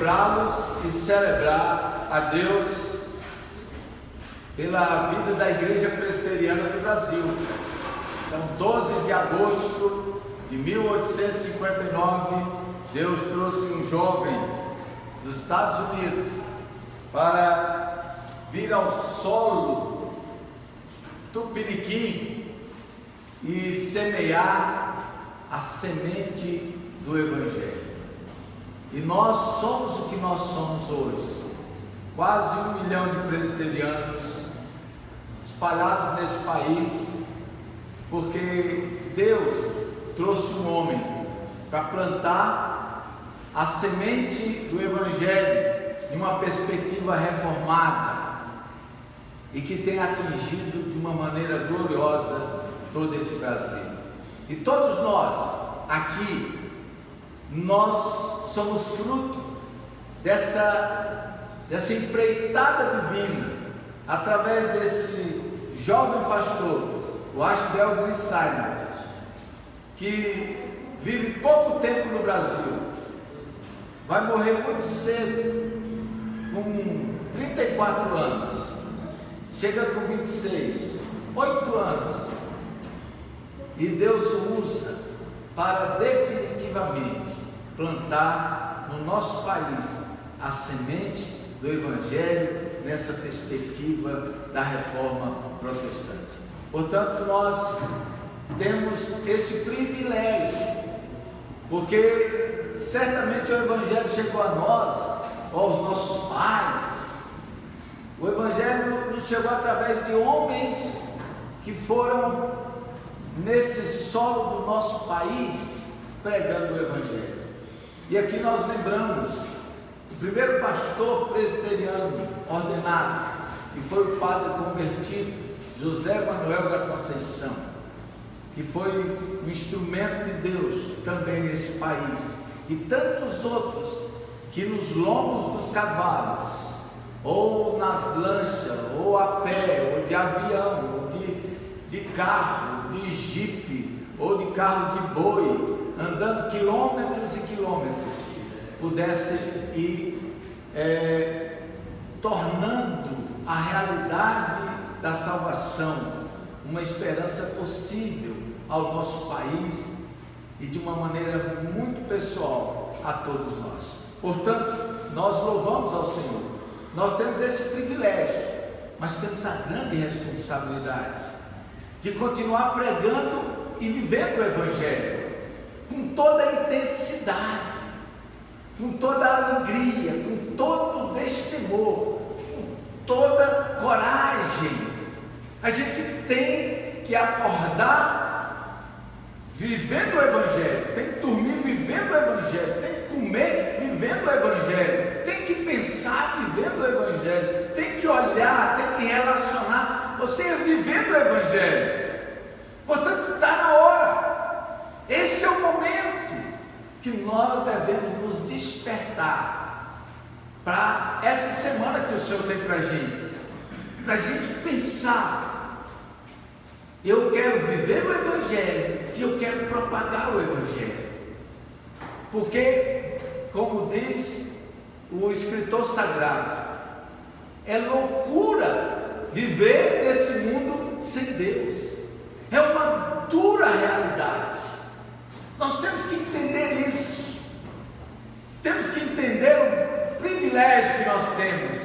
lembrá-los e celebrar a Deus pela vida da Igreja Presbiteriana do Brasil. Então, 12 de agosto de 1859, Deus trouxe um jovem dos Estados Unidos para vir ao solo tupiniquim e semear a semente do Evangelho. E nós somos o que nós somos hoje, quase 1 milhão de presbiterianos espalhados nesse país, porque Deus trouxe um homem para plantar a semente do Evangelho em uma perspectiva reformada e que tem atingido de uma maneira gloriosa todo esse Brasil. E todos nós aqui, nós somos fruto dessa empreitada divina, através desse jovem pastor, o Ashbel Green Simon, que vive pouco tempo no Brasil, vai morrer muito cedo, com 34 anos, chega com 26, 8 anos, e Deus o usa para definitivamente plantar no nosso país a semente do Evangelho nessa perspectiva da reforma protestante. Portanto, nós temos esse privilégio, porque certamente o Evangelho chegou a nós, ou aos nossos pais. O Evangelho nos chegou através de homens que foram nesse solo do nosso país pregando o Evangelho. E aqui nós lembramos o primeiro pastor presbiteriano ordenado, que foi o padre convertido José Manuel da Conceição, que foi um instrumento de Deus também nesse país, e tantos outros que nos lombos dos cavalos, ou nas lanchas, ou a pé, ou de avião, ou de carro, de jipe, ou de carro de boi, andando quilômetros e quilômetros, pudessem ir tornando a realidade da salvação uma esperança possível ao nosso país e de uma maneira muito pessoal a todos nós. Portanto, nós louvamos ao Senhor. Nós temos esse privilégio, mas temos a grande responsabilidade de continuar pregando e vivendo o Evangelho com toda a intensidade, com toda a alegria, com todo o destemor, com toda a coragem. A gente tem que acordar vivendo o Evangelho, tem que dormir vivendo o Evangelho, tem que comer vivendo o Evangelho, tem que pensar vivendo o Evangelho, tem que olhar, tem que relacionar, você vivendo o Evangelho. Portanto, está na hora. Esse é o momento que nós devemos nos despertar para essa semana que o Senhor tem para a gente pensar. Eu quero viver o Evangelho e eu quero propagar o Evangelho, porque, como diz o escritor sagrado, é loucura viver nesse mundo sem Deus, é uma dura realidade. Nós temos que entender isso, temos que entender o privilégio que nós temos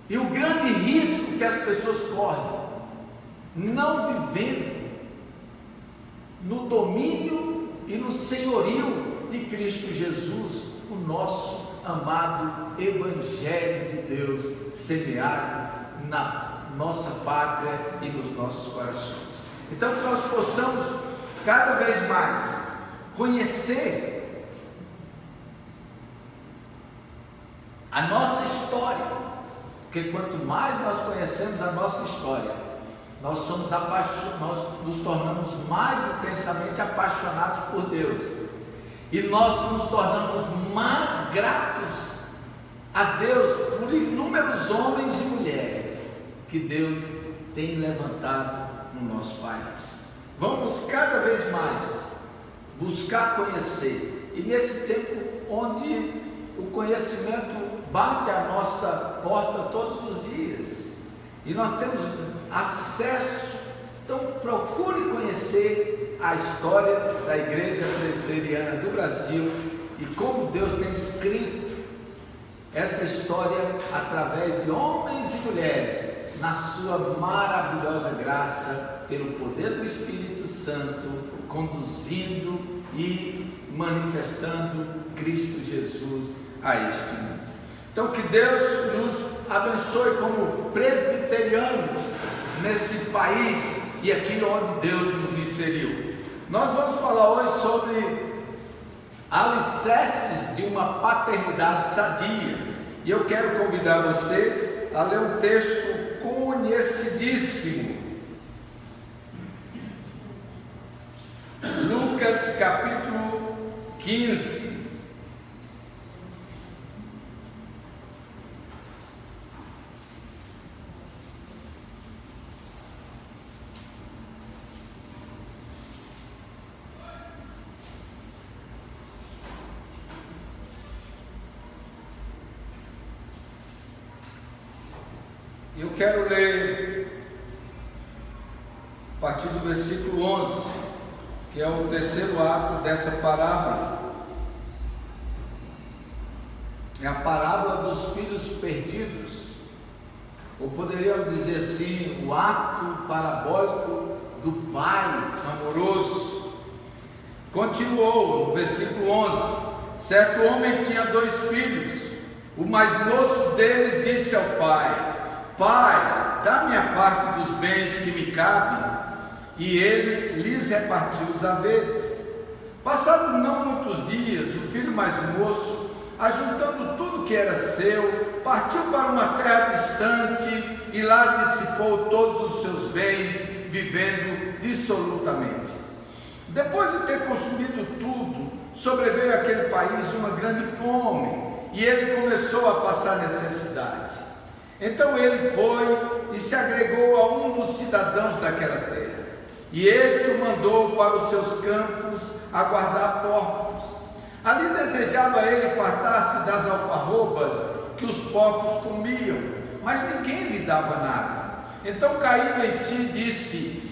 e o grande risco que as pessoas correm, não vivendo no domínio e no senhorio de Cristo Jesus, o nosso amado Evangelho de Deus semeado na nossa pátria e nos nossos corações. Então, que nós possamos cada vez mais conhecer a nossa história, porque quanto mais nós conhecemos a nossa história, nós nos tornamos mais intensamente apaixonados por Deus, e nós nos tornamos mais gratos a Deus por inúmeros homens e mulheres que Deus tem levantado no nosso país. Vamos cada vez mais buscar conhecer, e nesse tempo onde o conhecimento bate à nossa porta todos os dias e nós temos acesso. Então procure conhecer a história da Igreja Presbiteriana do Brasil e como Deus tem escrito essa história através de homens e mulheres na sua maravilhosa graça, pelo poder do Espírito Santo, conduzindo e manifestando Cristo Jesus a este mundo. Então que Deus nos abençoe como presbiterianos nesse país e aqui onde Deus nos inseriu. Nós vamos falar hoje sobre alicerces de uma paternidade sadia, e eu quero convidar você a ler um texto conhecidíssimo, Lucas capítulo 15. Eu quero ler a partir do versículo 11, que é o terceiro ato dessa parábola. É a parábola dos filhos perdidos, ou poderíamos dizer assim, o ato parabólico do pai amoroso. Continuou no versículo 11: certo homem tinha 2 filhos. O mais moço deles disse ao pai: Pai, dá-me a parte dos bens que me cabem. E ele lhes repartiu os haveres. Passados não muitos dias, o filho mais moço, ajuntando tudo que era seu, partiu para uma terra distante e lá dissipou todos os seus bens, vivendo dissolutamente. Depois de ter consumido tudo, sobreveio àquele país uma grande fome, e ele começou a passar necessidade. Então ele foi e se agregou a um dos cidadãos daquela terra, e este o mandou para os seus campos a guardar porcos. Ali desejava ele fartar-se das alfarrobas que os porcos comiam, mas ninguém lhe dava nada. Então caindo em si disse: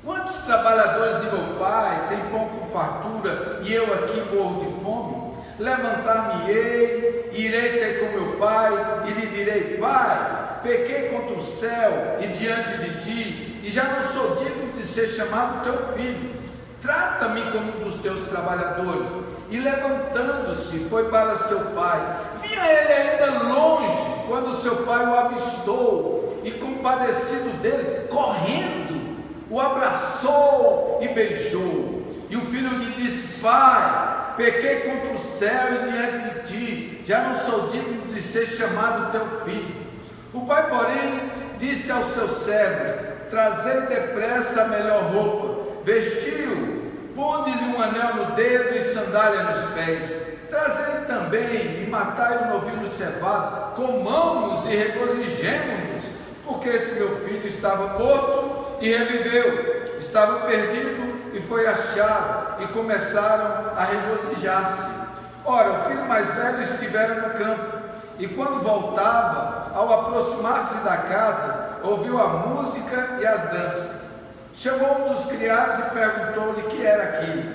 quantos trabalhadores de meu pai têm pão com fartura e eu aqui morro de fome? Levantar-me-ei, irei ter com meu pai e lhe direi: Pai, pequei contra o céu e diante de ti, e já não sou digno de ser chamado teu filho. Trata-me como um dos teus trabalhadores. E levantando-se, foi para seu pai. Vinha ele ainda longe, quando seu pai o avistou, e compadecido dele, correndo, o abraçou e beijou. E o filho lhe disse: Pai, pequei contra o céu e diante de ti, já não sou digno de ser chamado teu filho. O pai, porém, disse aos seus servos: trazei depressa a melhor roupa, vestiu-o, ponde-lhe um anel no dedo e sandália nos pés. Trazei também e matai o novilho cevado, comamos e regozijemo-nos, porque este meu filho estava morto e reviveu, estava perdido e foi achado, e começaram a regozijar-se. Ora, o filho mais velho estivera no campo, e quando voltava, ao aproximar-se da casa, ouviu a música e as danças. Chamou um dos criados e perguntou-lhe que era aquilo.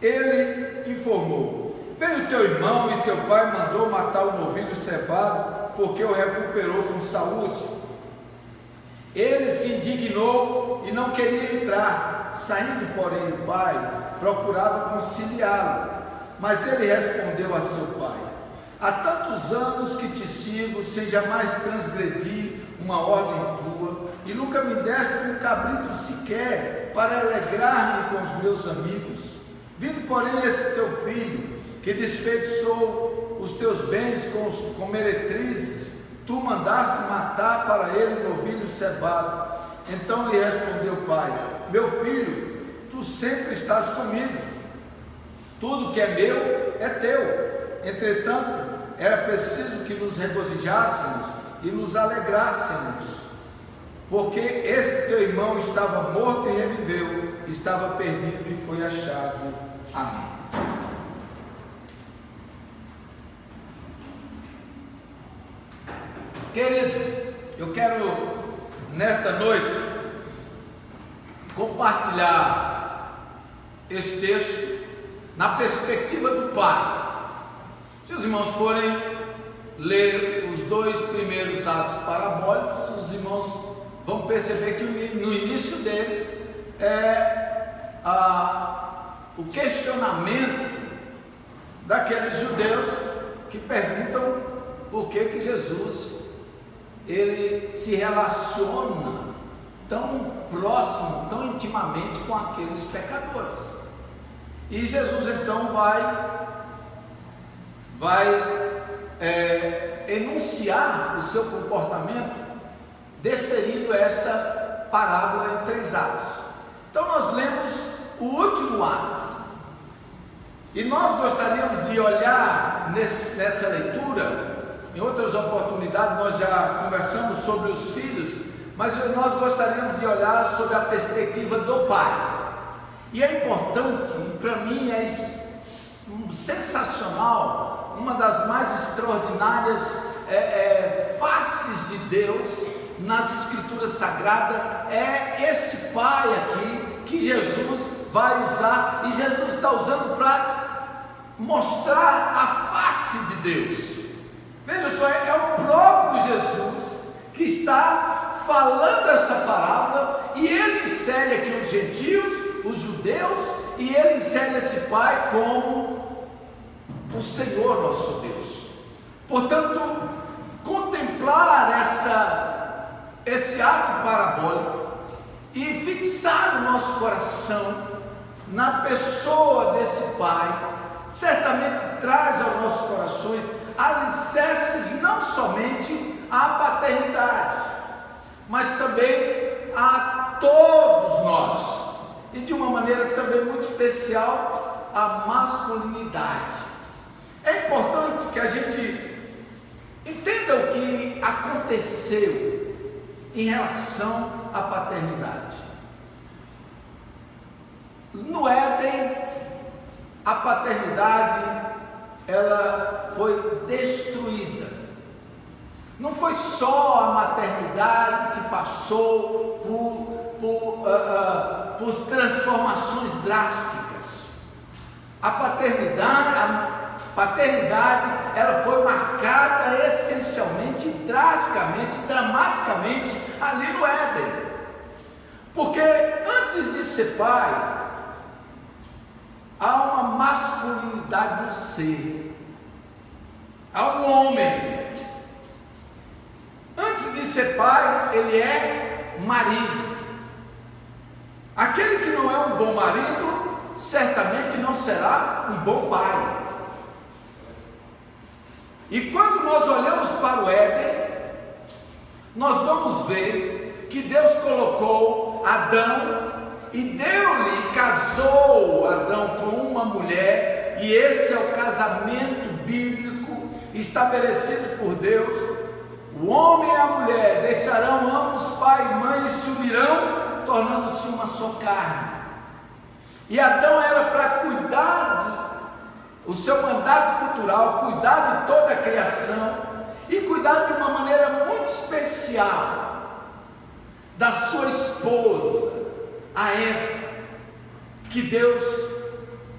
Ele informou: veio teu irmão e teu pai mandou matar o novilho cevado, porque o recuperou com saúde. Ele se indignou e não queria entrar. Saindo, porém, o pai procurava conciliá-lo, mas ele respondeu a seu pai: há tantos anos que te sirvo sem jamais transgredir uma ordem tua, e nunca me deste um cabrito sequer para alegrar-me com os meus amigos. Vindo, porém, esse teu filho, que desperdiçou os teus bens com meretrizes, tu mandaste matar para ele um novilho cevado. Então lhe respondeu o pai: meu filho, tu sempre estás comigo, tudo que é meu é teu. Entretanto, era preciso que nos regozijássemos e nos alegrássemos, porque esse teu irmão estava morto e reviveu, estava perdido e foi achado. Amém. Queridos, eu quero nesta noite compartilhar esse texto na perspectiva do Pai. Se os irmãos forem ler os 2 primeiros atos parabólicos, os irmãos vão perceber que no início deles o questionamento daqueles judeus que perguntam por que Jesus ele se relaciona tão próximo, tão intimamente com aqueles pecadores. E Jesus então vai enunciar o seu comportamento, desferindo esta parábola em 3 atos. Então nós lemos o último ato, e nós gostaríamos de olhar nessa leitura. Em outras oportunidades nós já conversamos sobre os filhos, mas nós gostaríamos de olhar sobre a perspectiva do Pai. E é importante, para mim é sensacional, uma das mais extraordinárias faces de Deus nas Escrituras Sagradas, é esse Pai aqui, que Jesus vai usar, e Jesus está usando para mostrar a face de Deus. Veja só, é o próprio Jesus que está falando essa parábola, e ele insere aqui os gentios, os judeus, e ele insere esse Pai como o Senhor nosso Deus. Portanto, contemplar esse ato parabólico e fixar o nosso coração na pessoa desse Pai, certamente traz aos nossos corações alicerces não somente à paternidade, mas também a todos nós, e de uma maneira também muito especial, a masculinidade. É importante que a gente entenda o que aconteceu em relação à paternidade. No Éden, a paternidade ela foi destruída. Não foi só a maternidade que passou por transformações drásticas. A paternidade ela foi marcada essencialmente, drasticamente, dramaticamente ali no Éden. Porque antes de ser pai, há uma masculinidade no ser, há um homem. Antes de ser pai, ele é marido. Aquele que não é um bom marido, certamente não será um bom pai. E quando nós olhamos para o Éden, nós vamos ver que Deus colocou Adão e deu-lhe, casou Adão com uma mulher, e esse é o casamento bíblico estabelecido por Deus. O homem e a mulher deixarão ambos pai e mãe e se unirão, tornando-se uma só carne. E Adão era para cuidar o seu mandato cultural, cuidar de toda a criação e cuidar de uma maneira muito especial da sua esposa, a Eva, que Deus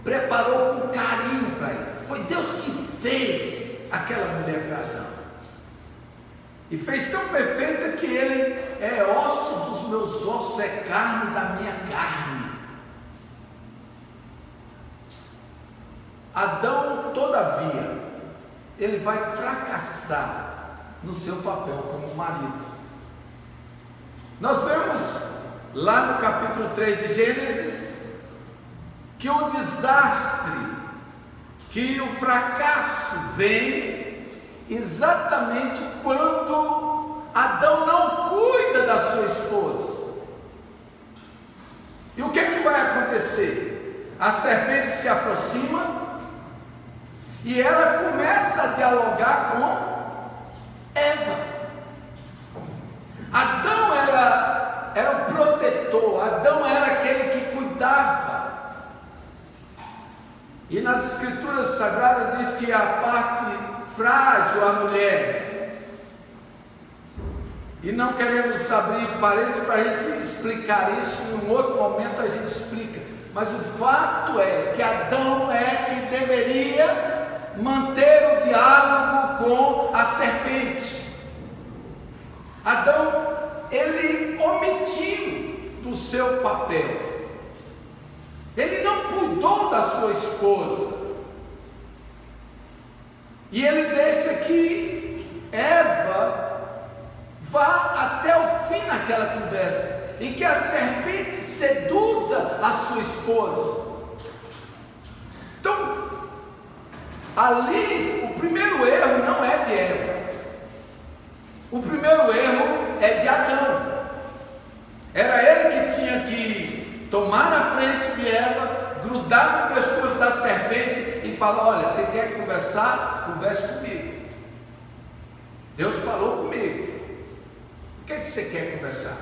preparou com carinho para ele. Foi Deus que fez aquela mulher para Adão, e fez tão perfeita que ele é osso dos meus ossos, é carne da minha carne. Adão, todavia, ele vai fracassar no seu papel como marido. Nós vemos lá no capítulo 3 de Gênesis que o desastre, que o fracasso vem exatamente quando Adão não cuida da sua esposa. E o que é que vai acontecer? A serpente se aproxima e ela começa a dialogar com Eva. Adão era o protetor, Adão era aquele que cuidava. E nas Escrituras Sagradas diz que a parte frágil, a mulher, E não queremos abrir parênteses para a gente explicar isso, em um outro momento a gente explica. Mas o fato é que Adão é que deveria manter o diálogo com a serpente. Adão, ele omitiu do seu papel. Ele não cuidou da sua esposa. E ele deixa que Eva vá até o fim naquela conversa, e que a serpente seduza a sua esposa. Então, ali, o primeiro erro não é de Eva, o primeiro erro é de Adão. Era ele que tinha que tomar na frente de Eva, grudar no pescoço da serpente e falar: olha, você quer conversar? Converse comigo. Deus falou comigo. O que é que você quer conversar?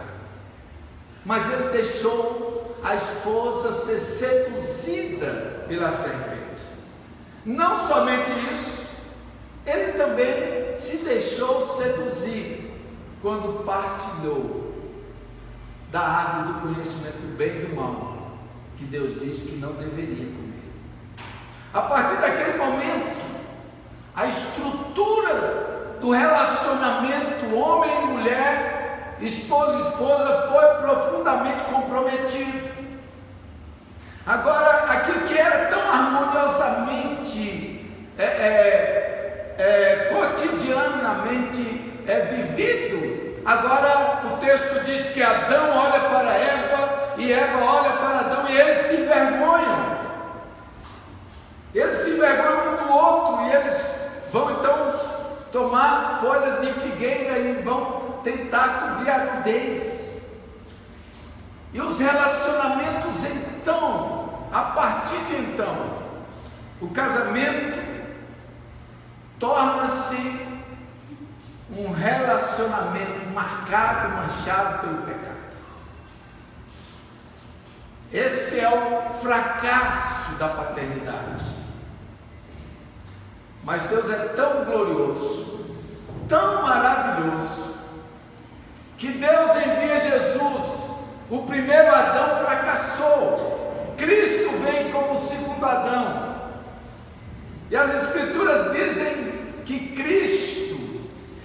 Mas ele deixou a esposa ser seduzida pela serpente. Não somente isso, ele também se deixou seduzir quando partilhou da árvore do conhecimento do bem e do mal, que Deus disse que não deveria comer. A partir daquele momento, a estrutura do relacionamento homem e mulher, esposo e esposa, foi profundamente comprometido. Agora, aquilo que era tão harmoniosamente, cotidianamente vivido, agora o texto diz que Adão olha para Eva e Eva olha para Adão, e eles se envergonham. Eles se envergonham um do outro, e eles vão então tomar folhas de figueira e vão tentar cobrir a nudez. E os relacionamentos então, a partir de então, o casamento torna-se um relacionamento marcado, manchado pelo pecado. Esse é o fracasso da paternidade. Mas Deus é tão glorioso, tão maravilhoso, que Deus envia Jesus. O primeiro Adão fracassou, Cristo vem como o segundo Adão. E as Escrituras dizem que Cristo,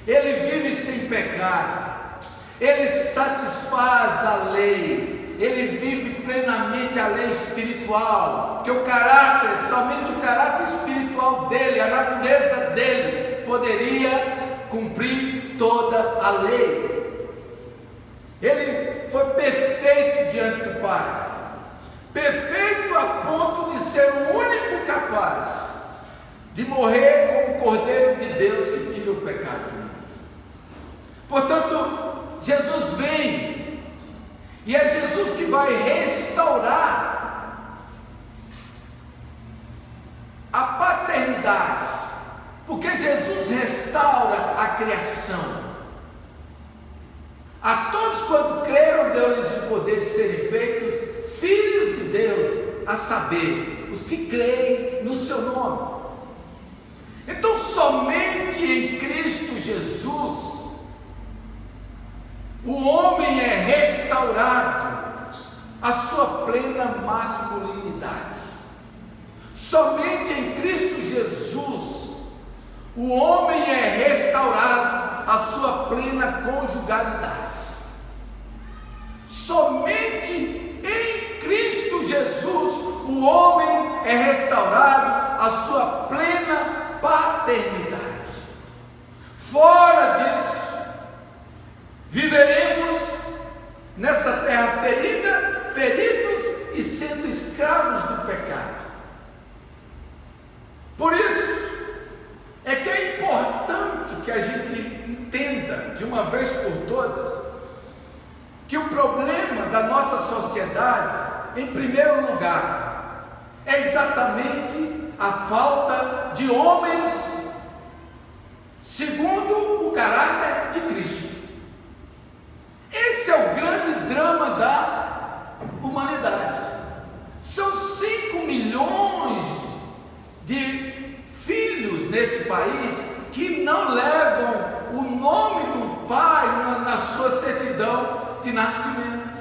ele vive sem pecado, ele satisfaz a lei, ele vive plenamente a lei espiritual, porque o caráter, somente o caráter espiritual dele, a natureza dele, poderia cumprir toda a lei. Ele foi perfeito diante do Pai, perfeito a ponto de ser o único capaz de morrer como o Cordeiro de Deus que tira o pecado. Portanto, Jesus vem, e é Jesus que vai restaurar a paternidade, porque Jesus restaura a criação. A todos quanto creram, deu-lhes o poder de serem feitos filhos de Deus, a saber, os que creem no seu nome. Então, somente em Cristo Jesus, o homem é restaurado à sua plena masculinidade. Somente em Cristo Jesus, o homem é restaurado à sua plena conjugalidade. Somente em Cristo Jesus, o homem é restaurado à sua plena paternidade. Fora disso, viveremos nessa terra feridos e sendo escravos do pecado. Por isso é que é importante que a gente entenda de uma vez por todas que o problema da nossa sociedade, em primeiro lugar, é exatamente a falta de homens segundo o caráter de Cristo. Esse é o grande drama da humanidade. São 5 milhões de filhos nesse país que não levam o nome do pai na sua certidão de nascimento.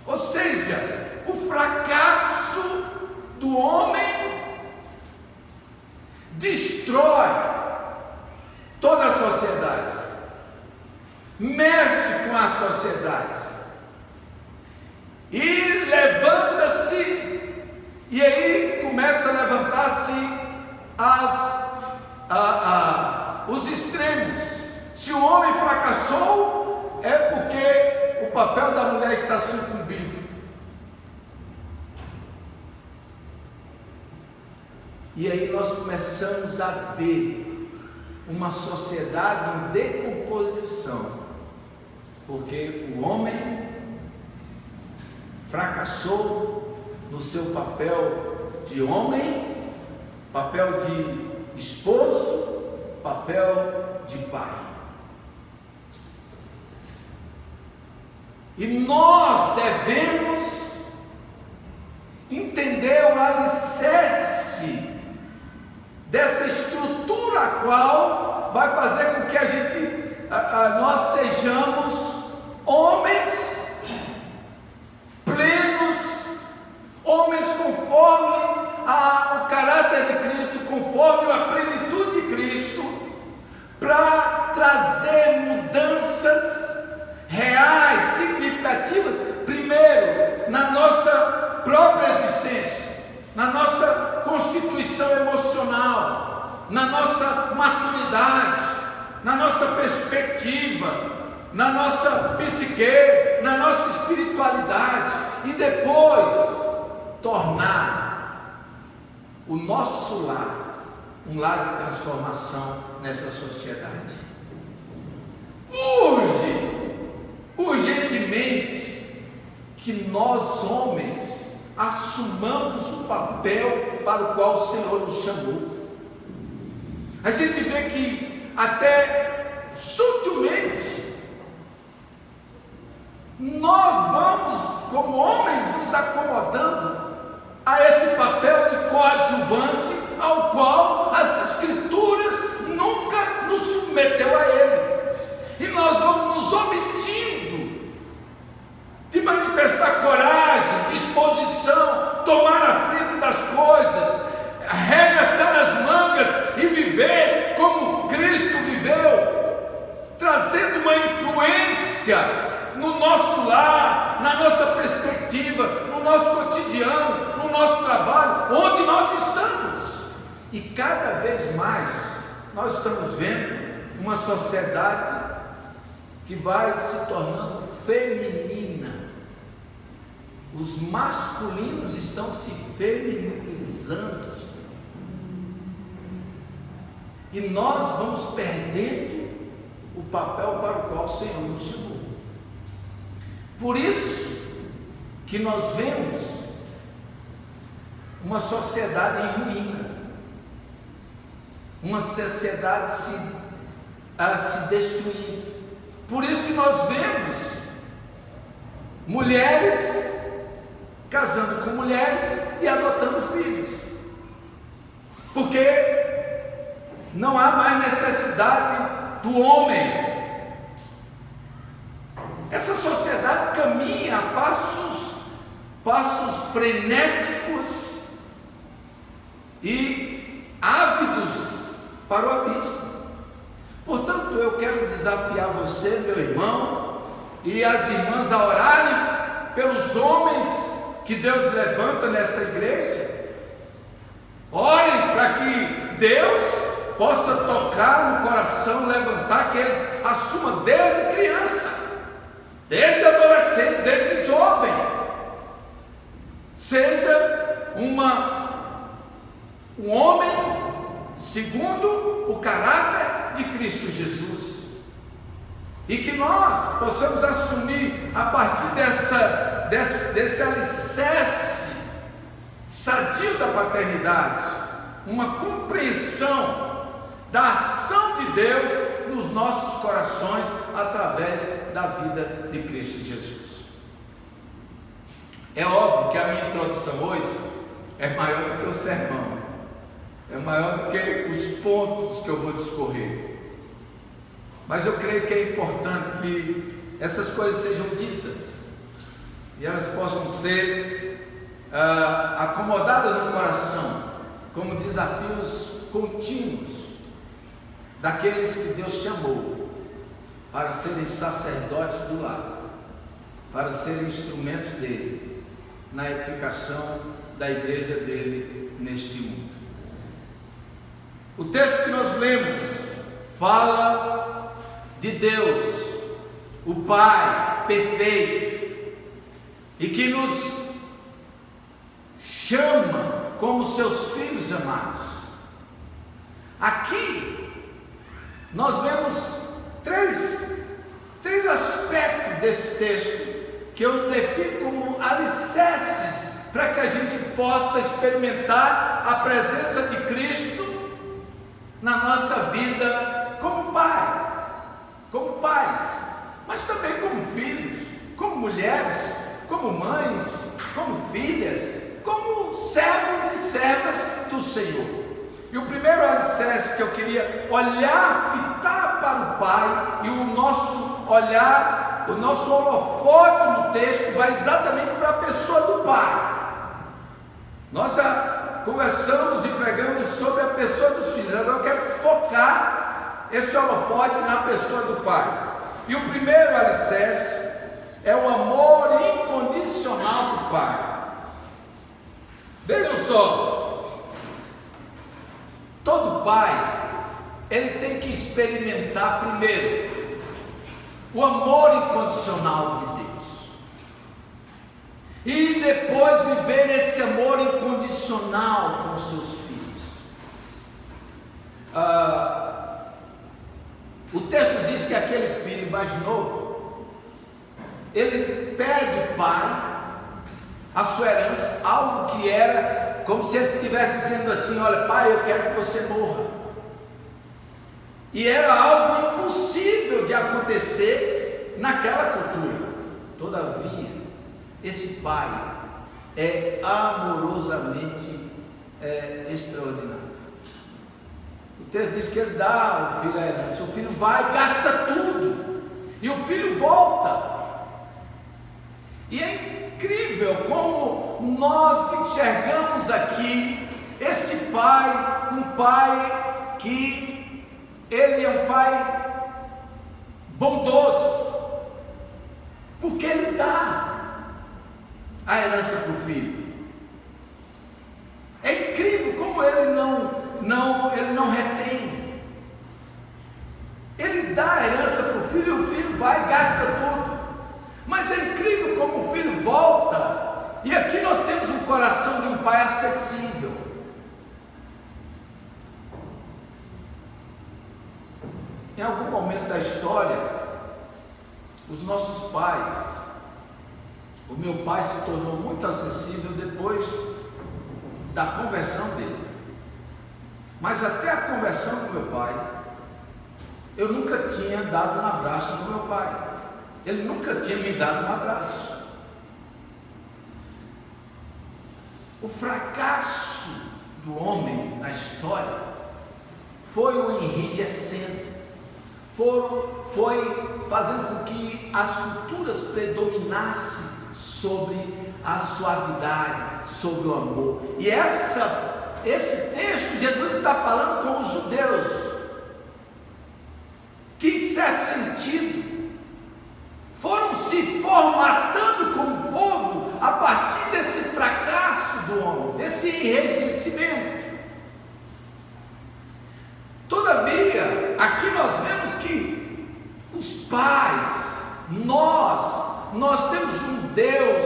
Ou seja, o fracasso do homem destrói toda a sociedade, mexe com a sociedade e levanta-se, e aí começa a levantar-se os extremos. Se o homem fracassou, é porque o papel da mulher está sucumbido. E aí nós começamos a ver uma sociedade em decomposição, porque o homem fracassou no seu papel de homem, papel de esposo, papel de pai. E nós devemos entender o alicerce dessa estrutura a qual vai fazer com que nós sejamos homens plenos, homens conforme o caráter de Cristo, conforme a plenitude de Cristo, para trazer mudanças reais, significativas, primeiro na nossa própria existência, na nossa constituição emocional, na nossa maturidade, na nossa perspectiva, na nossa psique, na nossa espiritualidade, e depois tornar o nosso lar um lar de transformação nessa sociedade. Urgentemente, que nós homens assumamos o papel para o qual o Senhor nos chamou. A gente vê que até sutilmente nós vamos, como homens, nos acomodando a esse papel de coadjuvante ao qual as Escrituras nunca nos submeteu a ele. E nós vamos nos omitindo de manifestar coragem, disposição, tomar a frente das coisas, arregaçar as mangas e viver como Cristo viveu, trazendo uma influência no nosso lar, na nossa perspectiva, no nosso cotidiano, no nosso trabalho, onde nós estamos. E cada vez mais nós estamos vendo uma sociedade que vai se tornando feminina. Os masculinos estão se feminilizando. E nós vamos perdendo o papel para o qual o Senhor nos chamou. Por isso que nós vemos uma sociedade em ruína, uma sociedade se destruindo. Por isso que nós vemos mulheres casando com mulheres e adotando filhos, porque não há mais necessidade do homem. Essa sociedade caminha a passos frenéticos e ávidos para o abismo. Portanto, eu quero desafiar você, meu irmão, e as irmãs a orarem pelos homens que Deus levanta nesta igreja. Orem para que Deus possa tocar no coração, levantar, que eles assumam desde criança, desde adolescente, desde jovem, seja um homem segundo o caráter de Cristo Jesus, e que nós possamos assumir a partir desse alicerce sadio da paternidade, uma compreensão da ação de Deus nos nossos corações através da vida de Cristo Jesus. É óbvio que a minha introdução hoje é maior do que o sermão, é maior do que os pontos que eu vou discorrer, Mas eu creio que é importante que essas coisas sejam ditas e elas possam ser acomodadas no coração como desafios contínuos daqueles que Deus chamou para serem sacerdotes do lar, para serem instrumentos dele na edificação da igreja dele neste mundo. O texto que nós lemos fala de Deus, o Pai perfeito, e que nos chama como seus filhos amados. Aqui nós vemos três aspectos desse texto que eu defino como alicerces para que a gente possa experimentar a presença de Cristo na nossa vida como pai, como pais, mas também como filhos, como mulheres, como mães, como filhas, como servos e servas do Senhor. E o primeiro alicerce que eu queria olhar, fitar para o Pai, e o nosso olhar, o nosso holofote no texto vai exatamente para a pessoa do Pai. Nós já conversamos e pregamos sobre a pessoa dos filhos, agora eu quero focar esse holofote na pessoa do Pai. E o primeiro alicerce é o amor incondicional do Pai. Vejam só, todo pai, ele tem que experimentar primeiro o amor incondicional de Deus, e depois viver esse amor incondicional com os seus filhos. O texto diz que aquele filho mais novo, ele pede ao pai a sua herança, algo que era como se ele estivesse dizendo assim: olha, pai, eu quero que você morra. E era algo impossível de acontecer naquela cultura. Todavia, esse pai é amorosamente extraordinário. O texto diz que ele dá ao filho a herança. O filho vai e gasta tudo, e o filho volta. E é incrível como nós enxergamos aqui esse pai, um pai que ele é um pai bondoso, porque ele dá a herança para o filho. É incrível como ele não retém. Ele dá a herança para o filho e o filho vai e gasta tudo. Mas é incrível como o filho volta, e aqui nós temos um coração de um pai acessível. Em algum momento da história, os nossos pais, o meu pai se tornou muito acessível depois da conversão dele. Mas até a conversão do meu pai, eu nunca tinha dado um abraço no meu pai. Ele nunca tinha me dado um abraço. O fracasso do homem na história foi o enrijecendo, foi fazendo com que as culturas predominassem sobre a suavidade, sobre o amor. E esse texto, Jesus está falando com os judeus, que em certo sentido foram se formatando como povo a partir desse fracasso do homem, desse enrijecimento. Todavia, aqui nós vemos que os pais, nós temos um Deus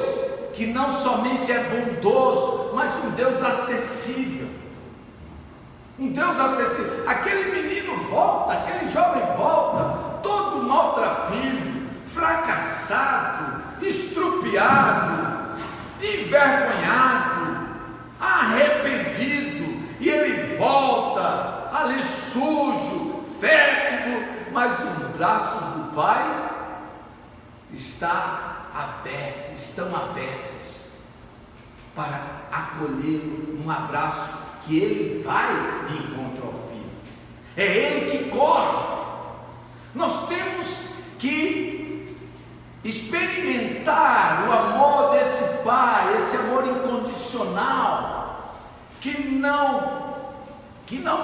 que não somente é bondoso, mas um Deus acessível. Um Deus acessível. Aquele menino volta, aquele jovem volta, todo maltrapilho, fracassado, estrupiado, envergonhado, arrependido, e ele volta ali sujo, fétido, mas os braços do Pai estão abertos para acolhê-lo num abraço que ele vai de encontro ao filho. É ele que corre. Nós temos que experimentar o amor desse Pai, esse amor incondicional, que não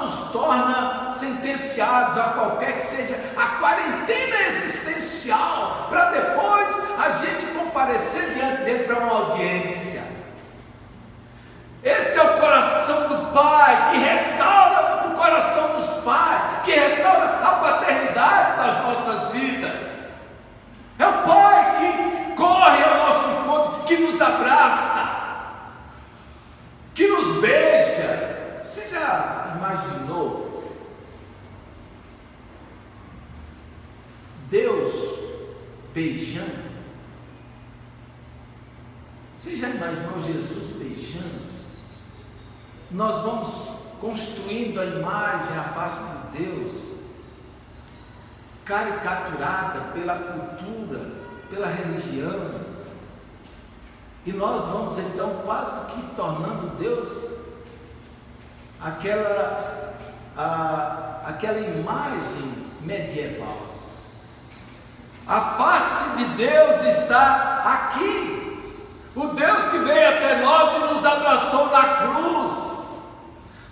nos torna sentenciados a qualquer que seja a quarentena existencial, para depois a gente comparecer diante dele para uma audiência. Esse é o coração do Pai, que restaura o coração dos pais, que restaura a paternidade das nossas vidas. É o Pai que corre ao nosso encontro, que nos abraça, que nos beija. Você já imaginou Deus beijando? Você já imaginou Jesus beijando? Nós vamos construindo a imagem, a face de Deus, caricaturada pela cultura, pela religião, e nós vamos então quase que tornando Deus aquela imagem medieval. A face de Deus está aqui. O Deus que veio até nós e nos abraçou na cruz,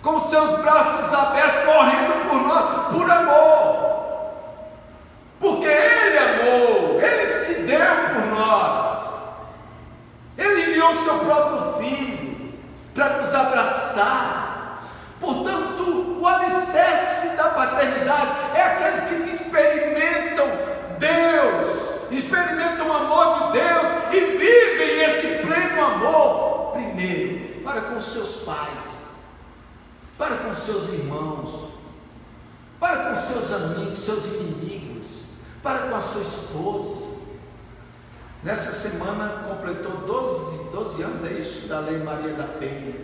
com seus braços abertos, morrendo por nós, por amor, porque Ele amou, Ele se deu por nós, Ele enviou seu próprio Filho para nos abraçar. Portanto, o alicerce da paternidade é aqueles que experimentam Deus, experimentam o amor de Deus e vivem esse pleno amor, primeiro, para com os seus pais, para com seus irmãos, para com seus amigos, seus inimigos, para com a sua esposa. Nessa semana completou 12 anos, é isso, da Lei Maria da Penha.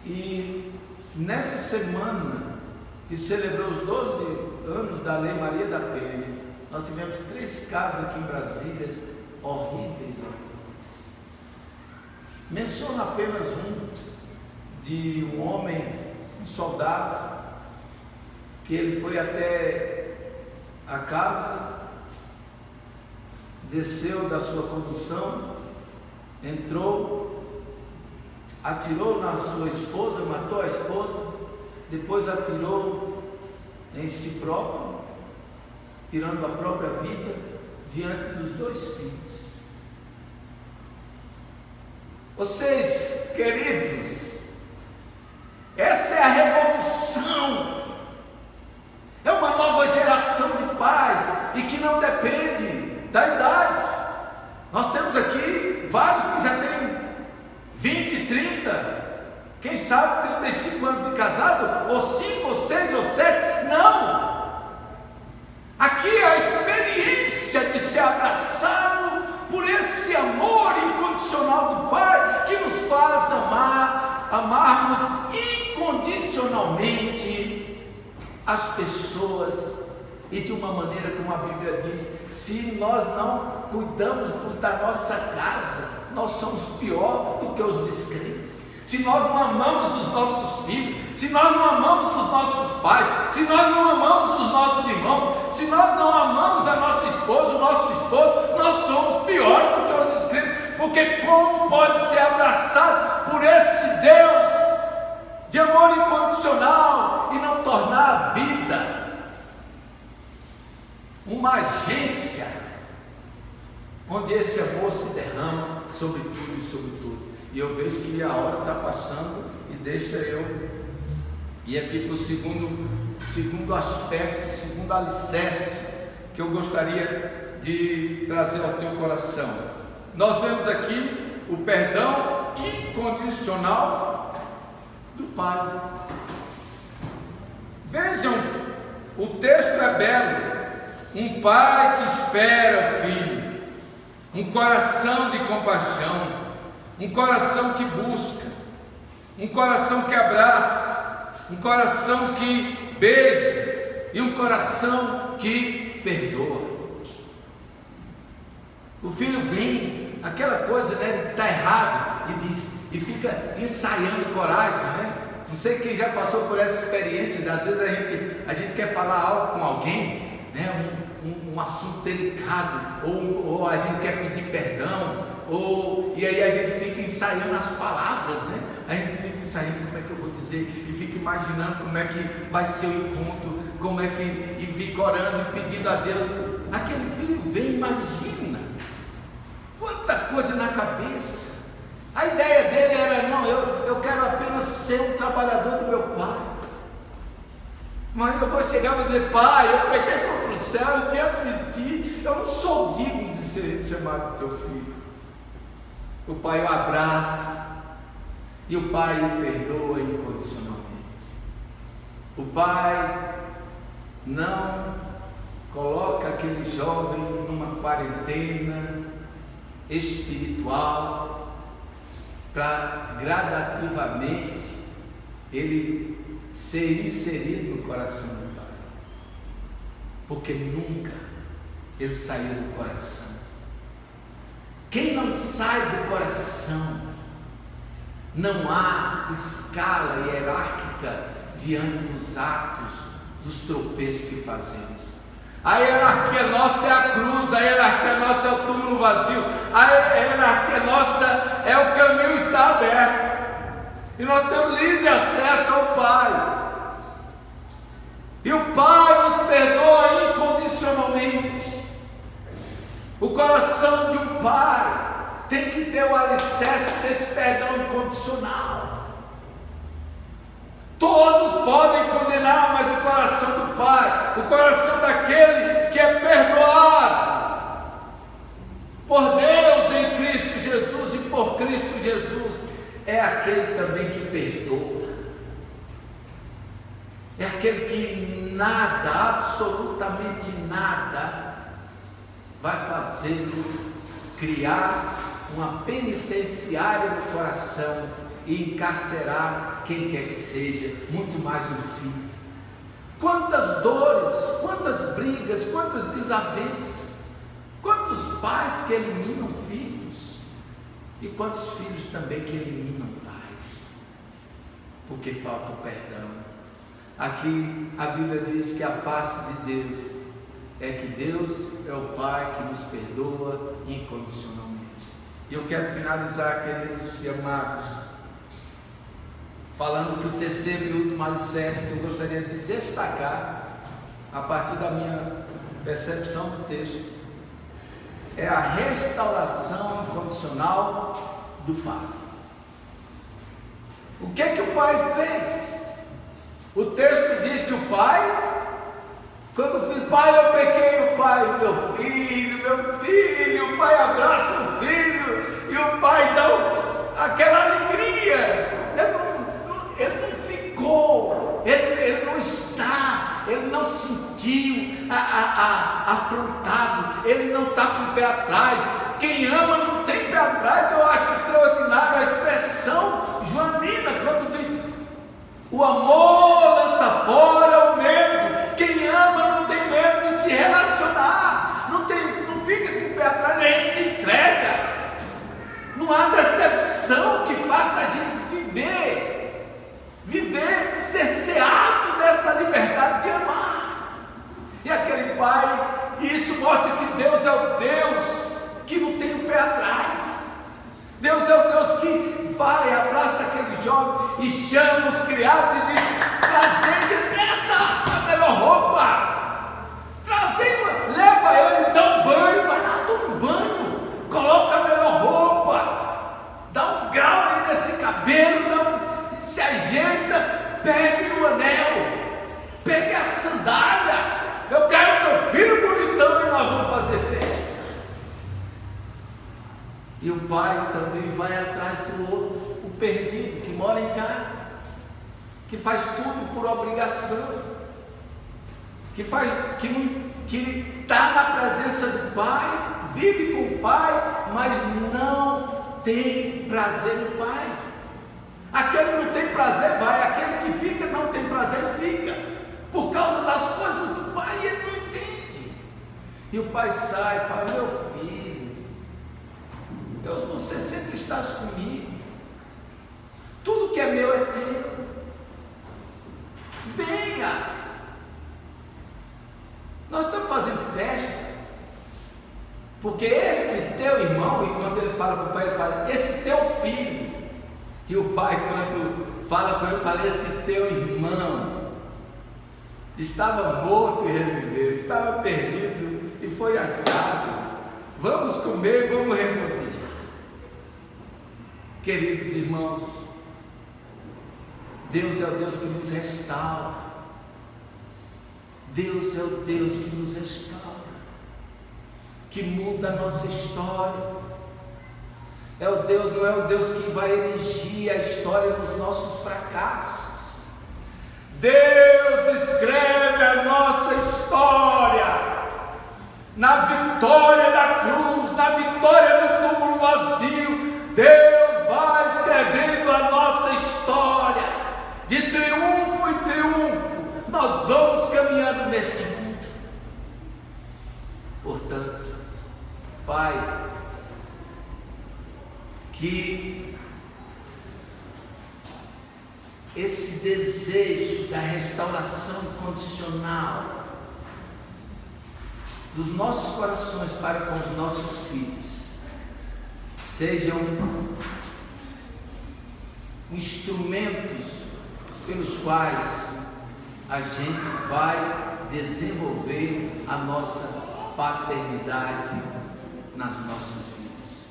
E nessa semana que celebrou os 12 anos da Lei Maria da Penha, nós tivemos 3 casos aqui em Brasília, horríveis. Menciono apenas um, de um homem, um soldado, que ele foi até a casa, desceu da sua condução, entrou, atirou na sua esposa, matou a esposa, depois atirou em si próprio, tirando a própria vida diante dos 2 filhos. Vocês, queridos, essa é a revolução, é uma nova geração de pais, e que não depende da idade. Nós temos aqui vários que já têm 20, 30, quem sabe 35 anos de casado, ou 5, ou 6, ou 7, não! Aqui é a experiência de ser abraçado por esse amor incondicional do Pai, que nos faz amarmos incondicionalmente as pessoas, e de uma maneira como a Bíblia diz: se nós não cuidamos da nossa casa, nós somos pior do que os descrentes. Se nós não amamos os nossos filhos, se nós não amamos os nossos pais, se nós não amamos os nossos irmãos, se nós não amamos a nossa esposa, o nosso esposo, nós somos pior do que os descrentes. Porque como pode ser abraçado por esse Deus de amor incondicional e não tornar a vida uma agência onde esse amor se derrama sobre tudo e sobre todos? E eu vejo que a hora está passando, e deixa eu ir aqui para o segundo aspecto, segundo alicerce que eu gostaria de trazer ao teu coração. Nós vemos aqui o perdão incondicional do Pai. Vejam, o texto é belo. Um pai que espera o filho, um coração de compaixão, um coração que busca, um coração que abraça, um coração que beija e um coração que perdoa. O filho vem, aquela coisa, né, está errado, e diz, e fica ensaiando coragem, né? Não sei quem já passou por essa experiência. Às vezes a gente quer falar algo com alguém, né? Um assunto delicado, ou a gente quer pedir perdão, e aí a gente fica ensaiando as palavras, né? A gente fica ensaiando como é que eu vou dizer, e fica imaginando como é que vai ser o encontro, e fica orando e pedindo a Deus. Aquele filho vem, imagina quanta coisa na cabeça. A ideia dele era: não, eu quero apenas ser um trabalhador do meu pai, mas eu vou chegar e dizer: pai, eu pequei contra o céu e diante de ti, eu não sou digno de ser chamado teu filho. O pai o abraça e o pai o perdoa incondicionalmente. O pai não coloca aquele jovem numa quarentena espiritual para gradativamente ele ser inserido no coração do pai, porque nunca ele saiu do coração. Quem não sai do coração, não há escala hierárquica diante dos atos, dos tropeços que fazemos. A hierarquia nossa é a cruz, a hierarquia nossa é o túmulo vazio, a hierarquia nossa é o caminho está aberto, e nós temos livre acesso ao Pai, e o Pai nos perdoa incondicionalmente. O coração de um pai tem que ter o alicerce desse perdão incondicional. Todos podem condenar, mas o coração do pai, o coração daquele que é perdoado por Deus em Cristo Jesus e por Cristo Jesus, é aquele também que perdoa. É aquele que nada, absolutamente nada, vai fazê-lo criar uma penitenciária no coração e encarcerar quem quer que seja, muito mais um filho. Quantas dores, quantas brigas, quantas desavenças, quantos pais que eliminam filhos, e quantos filhos também que eliminam pais, porque falta o perdão. Aqui a Bíblia diz que a face de Deus é que Deus é o Pai que nos perdoa incondicionalmente. E eu quero finalizar, queridos e amados, falando que o terceiro e último alicerce que eu gostaria de destacar, a partir da minha percepção do texto, é a restauração incondicional do Pai. O que é que o Pai fez? O texto diz que o Pai, quando o filho: pai, eu pequei, o pai: meu filho, o pai abraça o filho, e o pai dá aquela alegria. Ele não ficou, ele não está, ele não sentiu afrontado, ele não está com o pé atrás. Quem ama não tem pé atrás. Eu acho extraordinário a expressão joanina, quando diz: o amor lança fora o medo. Quem ama não tem medo de se relacionar, não fica com o pé atrás, a gente se entrega. Não há decepção que faça a gente viver cerceado dessa liberdade de amar. E aquele pai, e isso mostra que Deus é o Deus que não tem o pé atrás. Deus é o Deus que vai, abraça aquele jovem e chama os criados e diz: trazei depressa a melhor roupa, leva ele, dá um banho, vai lá, toma um banho, coloca a melhor roupa, dá um grau aí nesse cabelo, se ajeita, pegue o anel, pegue a sandália. Eu quero meu filho bonitão e nós vamos fazer festa. E o pai também vai atrás do outro, o perdido, que mora em casa, que faz tudo por obrigação, que está na presença do pai, vive com o pai, mas não tem prazer no pai. Aquele que não tem prazer vai, aquele que fica não tem prazer fica, por causa das coisas do pai, e ele não entende. E o pai sai e fala: meu filho, Deus, você sempre estás comigo, tudo que é meu é teu, Porque esse teu irmão, e quando ele fala com o pai, ele fala, esse teu filho. E o pai, quando fala com ele, fala, esse teu irmão estava morto e reviveu, estava perdido e foi achado. Vamos comer, vamos regozijar. Queridos irmãos, Deus é o Deus que nos restaura. Deus é o Deus que nos restaura, que muda a nossa história. É o Deus, não é o Deus que vai erigir a história nos nossos fracassos. Deus escreve a nossa história na vitória da cruz, na vitória do túmulo vazio. Deus vai escrevendo a nossa história de triunfo em triunfo. Nós vamos caminhando neste mundo. Portanto, Pai, que esse desejo da restauração condicional dos nossos corações para com os nossos filhos sejam instrumentos pelos quais a gente vai desenvolver a nossa paternidade nas nossas vidas.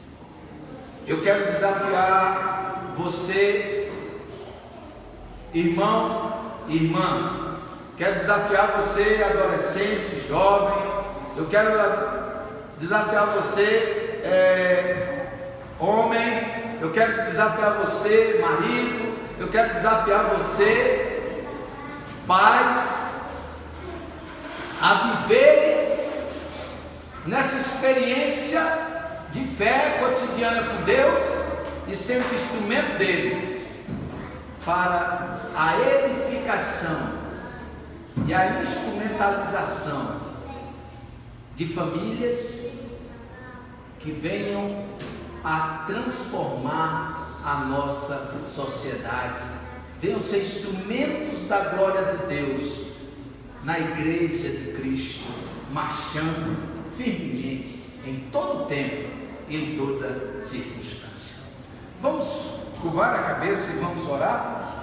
Eu quero desafiar você, irmão e irmã, quero desafiar você, adolescente, jovem, eu quero desafiar você, homem, eu quero desafiar você, marido, eu quero desafiar você, pais, a viver nessa experiência de fé cotidiana com Deus e sendo instrumento dele para a edificação e a instrumentalização de famílias que venham a transformar a nossa sociedade, venham ser instrumentos da glória de Deus na igreja de Cristo, marchando firmemente em todo tempo e em toda circunstância. Vamos curvar a cabeça e vamos orar?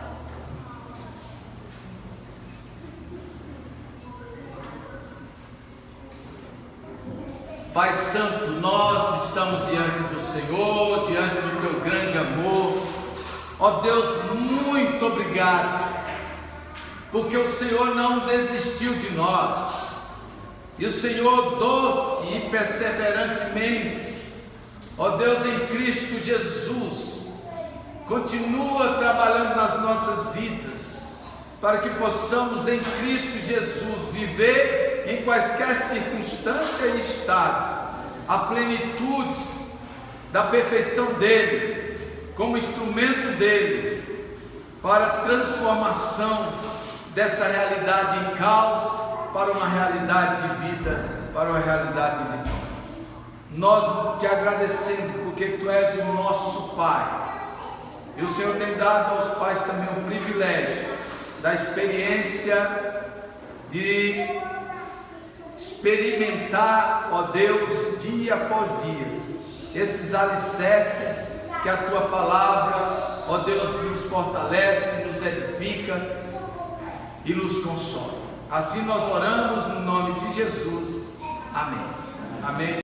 Pai Santo, nós estamos diante do Senhor, diante do Teu grande amor. Ó Deus, muito obrigado, porque o Senhor não desistiu de nós, e o Senhor doce e perseverantemente, ó Deus, em Cristo Jesus, continua trabalhando nas nossas vidas, para que possamos em Cristo Jesus viver em quaisquer circunstância e estado, a plenitude da perfeição dEle, como instrumento dEle, para a transformação dessa realidade em caos, para uma realidade de vida, para uma realidade de vitória. Nós te agradecemos, porque Tu és o nosso Pai, e o Senhor tem dado aos pais também o privilégio da experiência de experimentar, ó Deus, dia após dia, esses alicerces que a Tua palavra, ó Deus, nos fortalece, nos edifica e nos consola. Assim nós oramos no nome de Jesus. Amém. Amém.